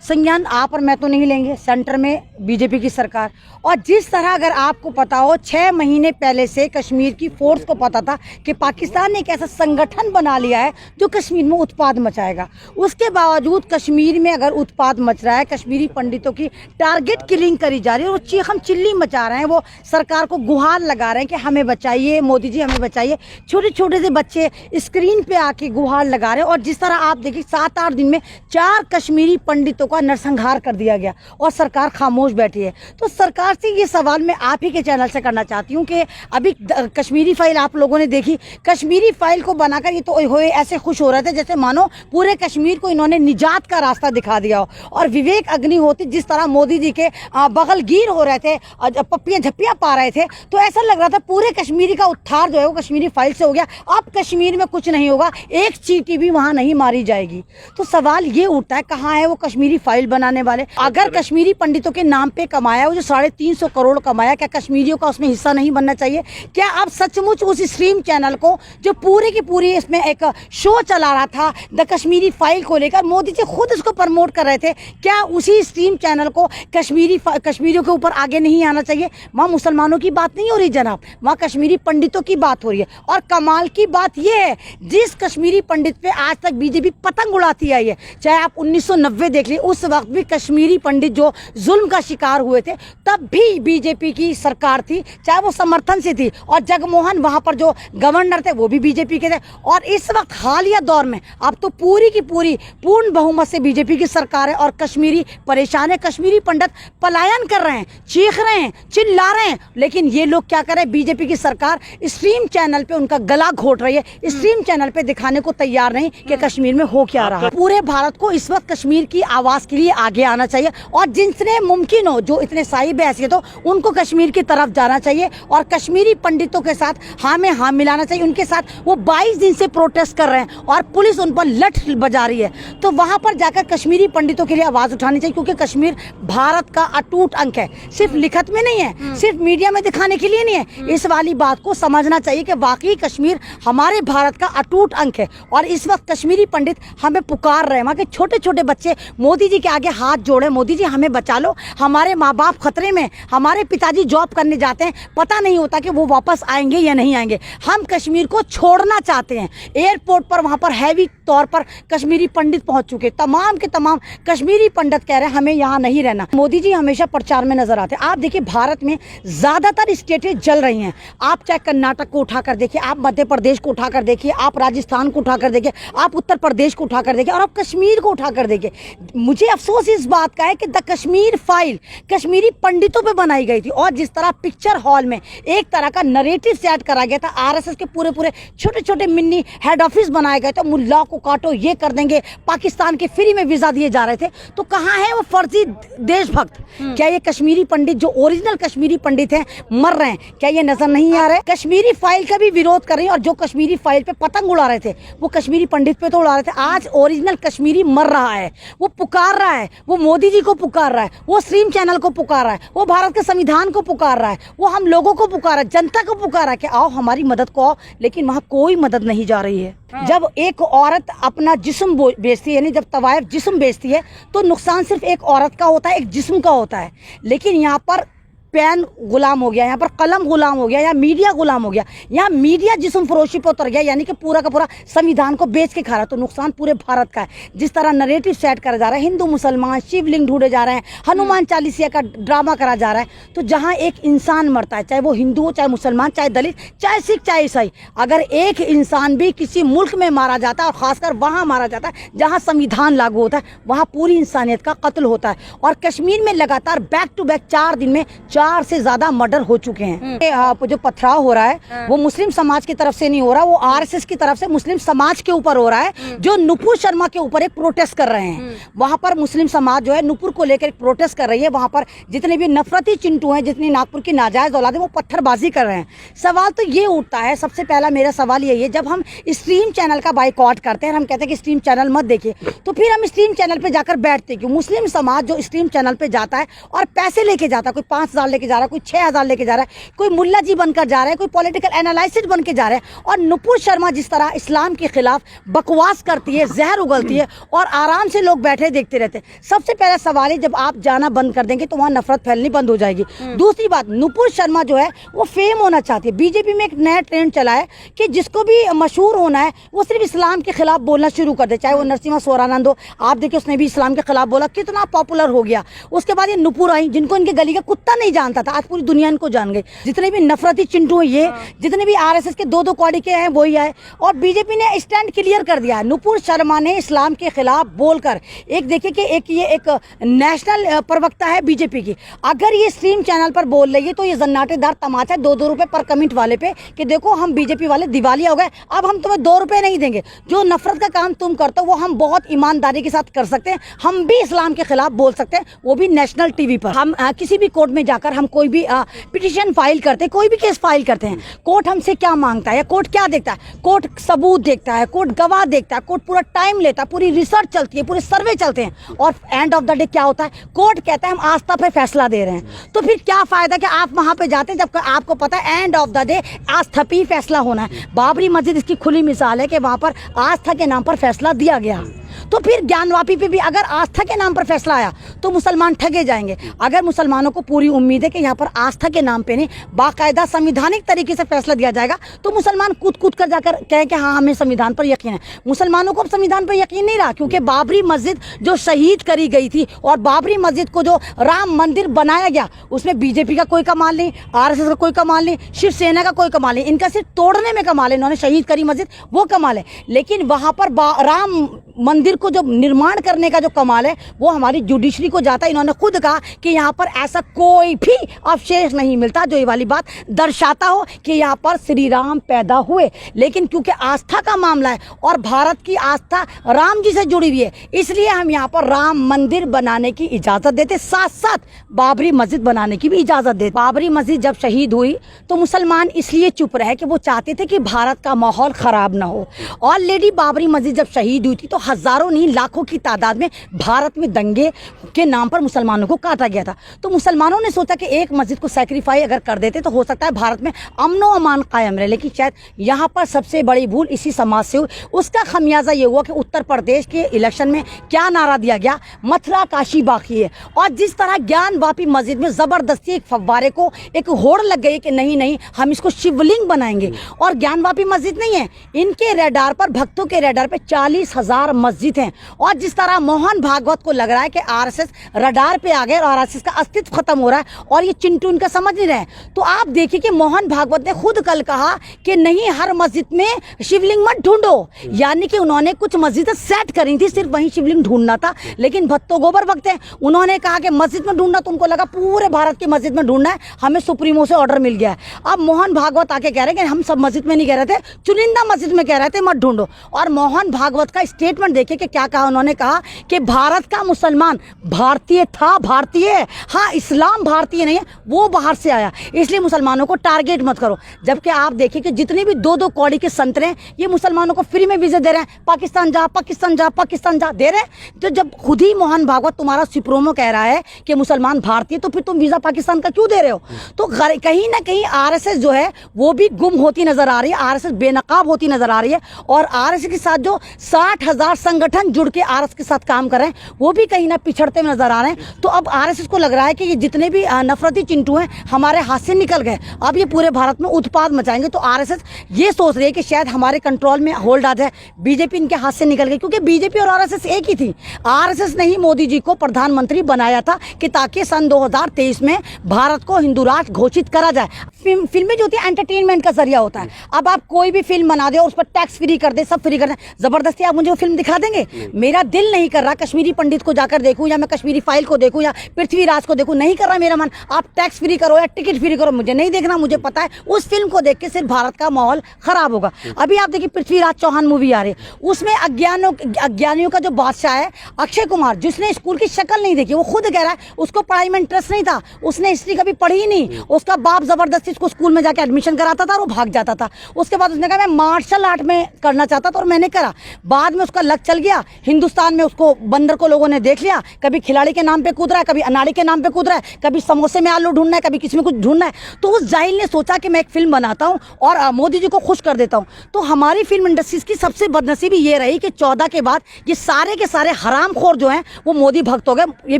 संज्ञान आप और मैं तो नहीं लेंगे, सेंटर में बीजेपी की सरकार। और जिस तरह अगर आपको पता हो 6 महीने पहले से कश्मीर की फोर्स को पता था कि पाकिस्तान ने एक ऐसा संगठन बना लिया है जो कश्मीर में उत्पाद मचाएगा, उसके बावजूद कश्मीर में अगर उत्पाद मच रहा है, कश्मीरी पंडितों की टारगेट किलिंग करी जा रही है, वो चीखम चिल्ली मचा रहे हैं, वो सरकार को गुहार लगा रहे हैं कि हमें बचाइए, मोदी जी हमें बचाइए। छोटे छोटे से बच्चे स्क्रीन पे आके गुहार लगा रहे हैं। और जिस तरह आप देखिए 7-8 दिन में 4 कश्मीरी पंडितों का नरसंहार कर दिया गया और सरकार खामोश बैठी है। तो सरकार से ये सवाल मैं आप ही के चैनल से करना चाहती हूँ कि अभी कश्मीरी फाइल आप लोगों ने देखी, कश्मीरी फाइल को बनाकर ये तो हुए ऐसे खुश हो रहे थे जैसे मानो पूरे कश्मीर को इन्होंने निजात का रास्ता दिखा दिया हो। और विवेक अग्निहोत्री जिस तरह मोदी जी के बगलगीर हो रहे थे, पप्पियां झप्पियां पा रहे थे, तो ऐसा लग रहा था पूरे कश्मीरी का उद्धार जो है वो कश्मीरी फाइल से हो गया। अब कश्मीर में कुछ नहीं होगा, एक चींटी भी वहां नहीं मारी जाएगी। तो सवाल ये उठता है कहाँ है वो कश्मीरी फाइल बनाने वाले? अगर कश्मीरी पंडितों के नाम पे कमाया वो जो 350 करोड़ कमाया, क्या कश्मीरियों का उसमें हिस्सा नहीं बनना चाहिए? क्या आप सचमुच उस स्ट्रीम चैनल को जो पूरे की पूरी इसमें एक शो चला रहा था द कश्मीरी फाइल को लेकर, मोदी जी खुद इसको प्रमोट कर रहे थे, क्या उसी स्ट्रीम चैनल को कश्मीरियों के ऊपर आगे नहीं आना चाहिए? वहाँ मुसलमानों की बात नहीं हो रही जनाब, वहाँ कश्मीरी पंडितों की बात हो रही है। और कमाल की बात यह है, जिस कश्मीरी पंडित पे आज तक बीजेपी पतंग उड़ाती आई है, चाहे आप 1990 देख लीजिए, उस वक्त भी कश्मीरी पंडित जो जुल्म का शिकार हुए थे तब भी बीजेपी की सरकार थी, चाहे वो समर्थन से थी। और जगमोहन वहां पर जो गवर्नर थे वो भी बीजेपी के थे। और इस वक्त हालिया दौर में अब तो पूरी की पूरी पूर्ण बहुमत से बीजेपी की सरकार है और कश्मीरी परेशान है। कश्मीरी पंडित पलायन कर रहे हैं, चीख रहे हैं, चिल्ला रहे हैं, लेकिन ये लोग क्या कर रहे हैं? बीजेपी की सरकार स्ट्रीम चैनल पे उनका गला घोट रही है, स्ट्रीम चैनल पे दिखाने को तैयार नहीं कि कश्मीर में हो क्या रहा है। पूरे भारत को इस वक्त कश्मीर की आवाज के लिए आगे आना चाहिए और जिनसे मुमकिन हो, जो इतने साहिब हैसियत हो, उनको कश्मीर की तरफ जाना चाहिए और कश्मीरी पंडितों के साथ हाँ में हाँ मिलाना चाहिए। उनके साथ वो 22 दिन से प्रोटेस्ट कर रहे हैं और पुलिस उन पर लठ बजा रही है, तो वहां पर जाकर कश्मीरी पंडितों के लिए आवाज उठानी चाहिए, क्योंकि कश्मीर भारत का अटूट अंग है, सिर्फ लिखत में नहीं है, सिर्फ मीडिया में दिखाने के लिए नहीं है। इस वाली बात को समझना चाहिए कि वाकई कश्मीर हमारे भारत का अटूट अंग है। और इस वक्त कश्मीरी पंडित हमें पुकार रहे हैं, वहाँ के छोटे छोटे बच्चे मोदी जी के आगे हाथ जोड़े, मोदी जी हमें बचा लो, हमारे माँ बाप खतरे में, हमारे पिताजी जॉब करने जाते हैं, पता नहीं होता कि वो वापस आएंगे या नहीं आएंगे, हम कश्मीर को छोड़ना चाहते हैं। एयरपोर्ट पर वहाँ पर हैवी तौर पर कश्मीरी पंडित पहुँच चुके, तमाम के तमाम कश्मीरी पंडित कह रहे हैं हमें यहाँ नहीं रहना। मोदी जी हमेशा प्रचार में नजर आते हैं। आप देखिए भारत में ज़्यादातर स्टेटें जल रही हैं, आप चाहे कर्नाटक को उठाकर देखिए, आप मध्य प्रदेश को उठाकर देखिए, आप राजस्थान को उठाकर देखिए, आप उत्तर प्रदेश को उठाकर देखिए और आप कश्मीर को उठाकर देखिए। मुझे अफसोस इस बात का है कि द कश्मीर फाइल कश्मीरी पंडितों पे बनाई गई थी और जिस तरह पिक्चर हॉल में एक तरह का नरेटिव सेट करा गया था, आरएसएस के पूरे पूरे छोटे छोटे मिनी हेड ऑफिस बनाए गए थे, मुल्ला को काटो ये कर देंगे, पाकिस्तान के फ्री में वीजा दिए जा रहे थे, तो कहाँ है वो फर्जी देशभक्त? क्या ये कश्मीरी पंडित जो ओरिजिनल कश्मीरी पंडित हैं मर रहे हैं? क्या ये नजर नहीं आ रहा है? कश्मीरी फाइल का भी विरोध कर रहे हैं और जो कश्मीरी फाइल पे पतंग उड़ा रहे थे वो कश्मीरी पंडित पे तो उड़ा रहे थे। आज ओरिजिनल कश्मीरी मर रहा है, वो पुकार रहा है, वो मोदी जी को पुकार रहा है, वो स्ट्रीम चैनल को पुकार रहा है, वो भारत के संविधान को पुकार रहा है, वो हम लोगों को पुकार रहा है, जनता को पुकार रहा है कि आओ हमारी मदद को आओ, लेकिन वहाँ कोई मदद नहीं जा रही है। जब एक औरत अपना जिस्म बेचती है, यानी जब तवायफ जिस्म बेचती है, तो नुकसान सिर्फ एक औरत का होता है, एक जिस्म का होता है। लेकिन यहाँ पर पेन गुलाम हो गया, यहाँ पर कलम गुलाम हो गया, या मीडिया गुलाम हो गया, यहाँ मीडिया जिस्म फरोशी पर उतर गया, यानी कि पूरा का पूरा संविधान को बेच के खा रहा है। तो नुकसान पूरे भारत का है। जिस तरह नरेटिव सेट करा जा रहा है, हिंदू मुसलमान शिवलिंग ढूंढे जा रहे हैं, हनुमान चालीसा का ड्रामा करा जा रहा है, तो जहाँ एक इंसान मरता है, चाहे वो हिंदू हो, चाहे मुसलमान, चाहे दलित, चाहे सिख, चाहे ईसाई, अगर एक इंसान भी किसी मुल्क में मारा जाता है और खासकर वहाँ मारा जाता है जहाँ संविधान लागू होता है, वहाँ पूरी इंसानियत का कत्ल होता है। और कश्मीर में लगातार बैक टू बैक 4 दिन में 4 से ज्यादा मर्डर हो चुके हैं। जो पथराव हो रहा है वो मुस्लिम समाज की तरफ से नहीं हो रहा, वो आरएसएस की तरफ से मुस्लिम समाज के ऊपर हो रहा है, जो नुपुर शर्मा के ऊपर एक प्रोटेस्ट कर रहे हैं। वहां पर मुस्लिम समाज जो है नुपुर को लेकर एक प्रोटेस्ट कर रही है। वहां पर जितने भी नफरती चिंटू हैं, जितनी नागपुर की नाजायज औलाद है, वो पत्थरबाजी कर रहे हैं। सवाल तो ये उठता है, सबसे पहला मेरा सवाल यही है, जब हम स्ट्रीम चैनल का बाइकआउट करते हैं, हम कहते हैं कि स्ट्रीम चैनल मत देखिए, तो फिर हम स्ट्रीम चैनल पे जाकर बैठते क्यों? मुस्लिम समाज जो स्ट्रीम चैनल पे जाता है और पैसे लेके जाता है, कोई 5,000 लेके जा रहा है, कोई 6,000 लेके जा रहा है, कोई मुल्ला जी बनकर जा रहा है, कोई पॉलिटिकल एनालिसिस बन के जा रहा है। और नुपुर शर्मा जिस तरह इस्लाम के खिलाफ बकवास करती है, जहर उगलती है और आराम से लोग बैठे देखते रहते हैं। सबसे पहला सवाल है, जब आप जाना बंद कर देंगे तो वहाँ नफरत फैलनी बंद हो जाएगी। दूसरी बात, नुपुर शर्मा जो है वो फेम होना चाहती है। बीजेपी में एक नया ट्रेंड चला है कि जिसको भी मशहूर होना है वो सिर्फ इस्लाम के खिलाफ बोलना शुरू कर दे, चाहे वो नरसिम्हा स्वरानंद हो। आप देखिए उसने भी इस्लाम के खिलाफ बोला, कितना पॉपुलर हो गया। उसके बाद ये नुपुर आई, जिनको इनके गली का कुत्ता नहीं जानता था, आज पूरी दुनिया इनको जान गई। जितने भी नफरती चिंटू हैं ये, जितने भी आरएसएस के दो कौड़ी के हैं वही आए। और बीजेपी ने स्टैंड क्लियर कर दिया है। नुपुर शर्मा ने इस्लाम के खिलाफ बोलकर एक देखिए कि ये एक नेशनल प्रवक्ता है बीजेपी की, अगर ये स्ट्रीम चैनल पर बोल रही है तो ये जन्नाटेदार तमाचा 2-2 रुपए पर कमेंट वाले पे कि देखो हम बीजेपी वाले दिवालिया हो गए, अब हम तुम्हें 2 रुपए नहीं देंगे। जो नफरत का काम तुम करते हो वो हम बहुत ईमानदारी के साथ कर सकते हैं। हम भी इस्लाम के खिलाफ बोल सकते हैं, वो भी नेशनल टीवी पर। हम किसी भी कोर्ट में जाकर हम कोई भी पिटिशन फाइल करते हैं, कोई भी केस फाइल करते हैं, कोर्ट हमसे क्या मांगता है या कोर्ट क्या देखता है? कोर्ट सबूत देखता है, कोर्ट गवाह देखता है, कोर्ट पूरा टाइम लेता है, पूरी रिसर्च चलती है, पूरे सर्वे चलते हैं और एंड ऑफ द डे क्या होता है? कोर्ट कहता है हम आस्था पे फैसला दे रहे हैं। तो फिर क्या फायदा कि आप वहां पे जाते हैं जब आपको पता है एंड ऑफ द डे आस्था पे ही फैसला होना है। बाबरी मस्जिद इसकी खुली मिसाल है कि वहां पर आस्था के नाम पर फैसला दिया गया। तो फिर ज्ञानवापी पे भी अगर आस्था के नाम पर फैसला आया तो मुसलमान ठगे जाएंगे। अगर मुसलमानों को पूरी उम्मीद है कि यहाँ पर आस्था के नाम पे नहीं बाकायदा संविधानिक तरीके से फैसला दिया जाएगा तो मुसलमान कूद कर जाकर कहें कि हाँ हमें संविधान पर यकीन है। मुसलमानों को अब संविधान पर यकीन नहीं रहा, क्योंकि बाबरी मस्जिद जो शहीद करी गई थी और बाबरी मस्जिद को जो राम मंदिर बनाया गया उसमें बीजेपी का कोई कमाल नहीं, आरएसएस का कोई कमाल नहीं, शिवसेना का कोई कमाल नहीं। इनका सिर्फ तोड़ने में कमाल है, इन्होंने शहीद करी मस्जिद वो कमाल है। लेकिन वहाँ पर राम मंदिर को जो निर्माण करने का जो कमाल है वो हमारी जुडिशरी को जाता है। इन्होंने खुद कहा कि यहाँ पर ऐसा कोई भी अवशेष नहीं मिलता जो ये वाली बात दर्शाता हो कि यहाँ पर श्री राम पैदा हुए। लेकिन क्योंकि आस्था का मामला है और भारत की आस्था राम जी से जुड़ी हुई है, इसलिए हम यहाँ पर राम मंदिर बनाने की इजाज़त देते, साथ साथ बाबरी मस्जिद बनाने की भी इजाज़त देते। बाबरी मस्जिद जब शहीद हुई तो मुसलमान इसलिए चुप रहे कि वो चाहते थे कि भारत का माहौल ख़राब ना हो। ऑलरेडी बाबरी मस्जिद जब शहीद हुई थी तो हज़ारों नहीं लाखों की तादाद में भारत में दंगे के नाम पर मुसलमानों को काटा गया था। तो मुसलमानों ने सोचा कि एक मस्जिद को सैक्रिफाई अगर कर देते तो हो सकता है भारत में अमनो अमान कायम रहे। लेकिन शायद यहाँ पर सबसे बड़ी भूल इसी समाज से हुई। उसका खमियाजा ये हुआ कि उत्तर प्रदेश के इलेक्शन में क्या नारा दिया गया, मथुरा काशी बाकी है। और जिस तरह ज्ञानवापी मस्जिद में ज़बरदस्ती एक फव्वारे को एक होड़ लग गई कि नहीं हम इसको शिवलिंग बनाएंगे। और ज्ञानवापी मस्जिद नहीं है, इनके रेडार पर, भक्तों के रेडार पर 40,000 मस्जिद हैं। और जिस तरह मोहन भागवत को लग रहा है कि आरएसएस रडार पे आ गए और आरएसएस का अस्तित्व खत्म हो रहा है और ये चिंटू इनका समझ नहीं रहे, तो आप देखिए कि मोहन भागवत ने खुद कल कहा कि नहीं हर मस्जिद में शिवलिंग मत ढूंढो। यानी कि उन्होंने कुछ मस्जिदें सेट करी थी, सिर्फ वहीं शिवलिंग ढूंढना था। लेकिन भत्तो गोबर वक्त है, उन्होंने कहा कि मस्जिद में ढूंढना, तुमको लगा पूरे भारत की मस्जिद में ढूंढना है, हमें सुप्रीमो से ऑर्डर मिल गया है। अब मोहन भागवत आके कह रहे हैं कि हम सब मस्जिद में नहीं कह रहे थे, चुनिंदा मस्जिद में कह रहे थे मत ढूंढो। और मोहन भागवत का स्टेटमेंट देखिए कि क्या कहा उन्होंने, कहा कि भारत का मुसलमान भारतीय था, भारतीय है, हाँ इस्लाम भारतीय नहीं है, वो बाहर से आया, इसलिए मुसलमानों को टारगेट मत करो। जबकि आप देखिए कि जितने भी 2-2 कौड़ी के संतरे हैं ये मुसलमानों को फ्री में वीज़े दे रहे हैं, पाकिस्तान जा पाकिस्तान जा पाकिस्तान जा दे रहे हैं। तो जब खुद ही मोहन भागवत तुम्हारा सुप्रीमो कह रहा है कि मुसलमान भारतीय, तो फिर तुम वीज़ा पाकिस्तान का क्यों दे रहे हो? तो कहीं ना कहीं आरएसएस जो है वो भी गुम होती नजर आ रही है, आरएसएस बेनकाब होती नजर आ रही है। और आरएसएस के साथ जो 60,000 संगठन जुड़ के आरएसएस के साथ काम कर रहे हैं वो भी कहीं ना पिछड़ते हुए नजर आ रहे हैं। तो अब आरएसएस को लग रहा है कि ये जितने भी नफरती चिंटू हैं हमारे हाथ से निकल गए, अब ये पूरे भारत में उत्पाद मचाएंगे। तो आरएसएस ये सोच रही है कि शायद हमारे कंट्रोल में होल्ड आ जाए, बीजेपी इनके हाथ से निकल गई, क्योंकि बीजेपी और आरएसएस एक ही थी। आरएसएस ने ही मोदी जी को प्रधानमंत्री बनाया था कि ताकि सन 2023 में भारत को हिंदू राष्ट्र घोषित करा जाए। फिल्में जो होती है एंटरटेनमेंट का जरिया होता है। अब आप कोई भी फिल्म बना दे और उस पर टैक्स फ्री कर दे, सब फ्री कर दे, जबरदस्ती आप मुझे वो फिल्म दिखा देंगे? मेरा दिल नहीं कर रहा कश्मीरी पंडित को जाकर देखूं या मैं कश्मीरी फाइल को देखूं या पृथ्वीराज को देखूं, नहीं कर रहा मेरा मन। आप टैक्स फ्री करो या टिकट फ्री करो, मुझे नहीं देखना। मुझे पता है उस फिल्म को देख के सिर्फ भारत का माहौल खराब होगा। अभी आप देखिए पृथ्वीराज चौहान मूवी आ रही है, उसमें अज्ञानियों का जो बादशाह है अक्षय कुमार, जिसने स्कूल की शक्ल नहीं देखी, वो खुद कह रहा है उसको पढ़ाई में इंटरेस्ट नहीं था, उसने हिस्ट्री कभी पढ़ी ही नहीं। उसका बाप जबरदस्ती उसको स्कूल में जाकर एडमिशन कराता था और वो भाग जाता था। उसके बाद उसने कहा मैं मार्शल आर्ट में करना चाहता था और मैंने करा। बाद में उसका अलग चल गया, हिंदुस्तान में उसको बंदर को लोगों ने देख लिया, कभी खिलाड़ी के नाम पे कूद रहा है, कभी अनाड़ी के नाम पे कूद रहा है, कभी समोसे में आलू ढूंढना है, कभी किसी में कुछ ढूंढना है। तो उस जाहिल ने सोचा कि मैं एक फिल्म बनाता हूँ और मोदी जी को खुश कर देता हूँ। तो हमारी फिल्म इंडस्ट्रीज की सबसे बदनसीबी ये रही कि 14 के बाद ये सारे के सारे हरामखोर जो हैं वो मोदी भक्त हो गए, ये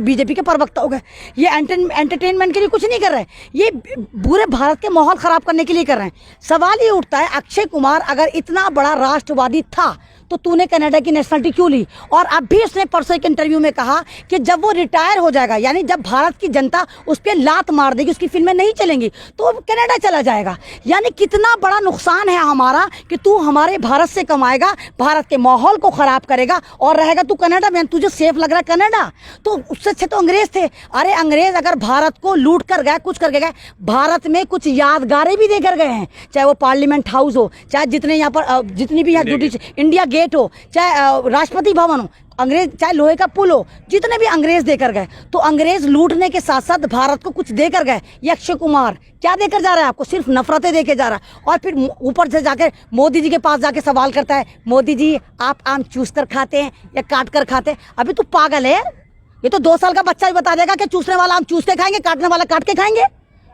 बीजेपी के प्रवक्ता हो गए। ये एंटरटेनमेंट के लिए कुछ नहीं कर रहे, ये पूरे भारत के माहौल खराब करने के लिए कर रहे हैं। सवाल ये उठता है, अक्षय कुमार अगर इतना बड़ा राष्ट्रवादी था तो तूने कनाडा की नेशनलिटी क्यों ली? और अब भी उसने परसों एक इंटरव्यू में कहा कि जब वो रिटायर हो जाएगा, यानी जब भारत की जनता उस पर लात मार देगी, उसकी फिल्में नहीं चलेंगी, तो वो कनाडा चला जाएगा। यानी कितना बड़ा नुकसान है हमारा कि तू हमारे भारत से कमाएगा, भारत के माहौल को खराब करेगा और रहेगा तू कनाडा में। तुझे सेफ लग रहा है कनाडा? तो उससे अच्छे तो अंग्रेज थे। अरे अंग्रेज अगर भारत को लूट कर गए, कुछ कर गए, भारत में कुछ यादगारें भी देकर गए हैं, चाहे वो पार्लियामेंट हाउस हो, चाहे जितने यहाँ पर जितनी भी यहाँ इंडिया गेट हो, चाहे राष्ट्रपति भवन हो, अंग्रेज, चाहे लोहे का पुल हो, जितने भी अंग्रेज देकर गए। तो अंग्रेज लूटने के साथ साथ भारत को कुछ देकर गए। ये अक्षय कुमार क्या देकर जा रहा है आपको? सिर्फ नफरतें देके जा रहा है। और फिर ऊपर से जाकर मोदी जी के पास जाके सवाल करता है, मोदी जी आप आम चूस कर खाते हैं या काट कर खाते हैं? अभी तू पागल है? ये तो 2 साल का बच्चा भी बता देगा कि चूसने वाला आम चूस के खाएंगे, काटने वाला काट के खाएंगे।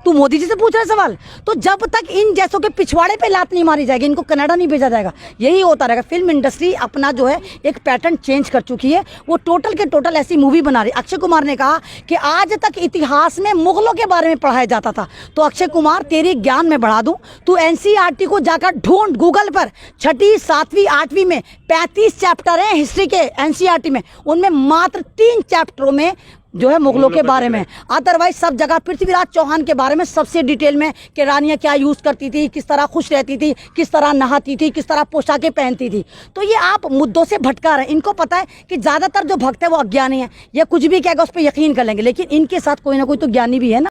तू मोदी जी से पूछ रहा है सवाल? तो जब तक इन जैसों के पिछवाड़े पे लात नहीं मारी जाएगी, इनको कनाडा नहीं भेजा जाएगा। यही होता रहेगा। फिल्म इंडस्ट्री अपना जो है एक पैटर्न चेंज कर चुकी है, वो टोटल के टोटल ऐसी मूवी बना रही है। अक्षय कुमार ने कहा कि आज तक इतिहास में मुगलों के बारे में पढ़ाया जाता था, तो अक्षय कुमार तेरी ज्ञान में बढ़ा दूं, तू एनसीईआरटी को जाकर ढूंढ गूगल पर। 6ठी 7वीं 8वीं में 35 चैप्टर हैं हिस्ट्री के एनसीईआरटी में, उनमें मात्र 3 चैप्टरों में जो है मुगलों के बारे में। अदरवाइज सब जगह पृथ्वीराज चौहान के बारे में सबसे डिटेल में कि रानियां क्या यूज करती थी, किस तरह खुश रहती थी, किस तरह नहाती थी, किस तरह पोशाकें पहनती थी। तो ये आप मुद्दों से भटका रहे हैं। इनको पता है कि ज्यादातर जो भक्त है वो अज्ञानी है, ये कुछ भी कहेगा उस पर यकीन कर लेंगे, लेकिन इनके साथ कोई ना कोई तो ज्ञानी भी है ना।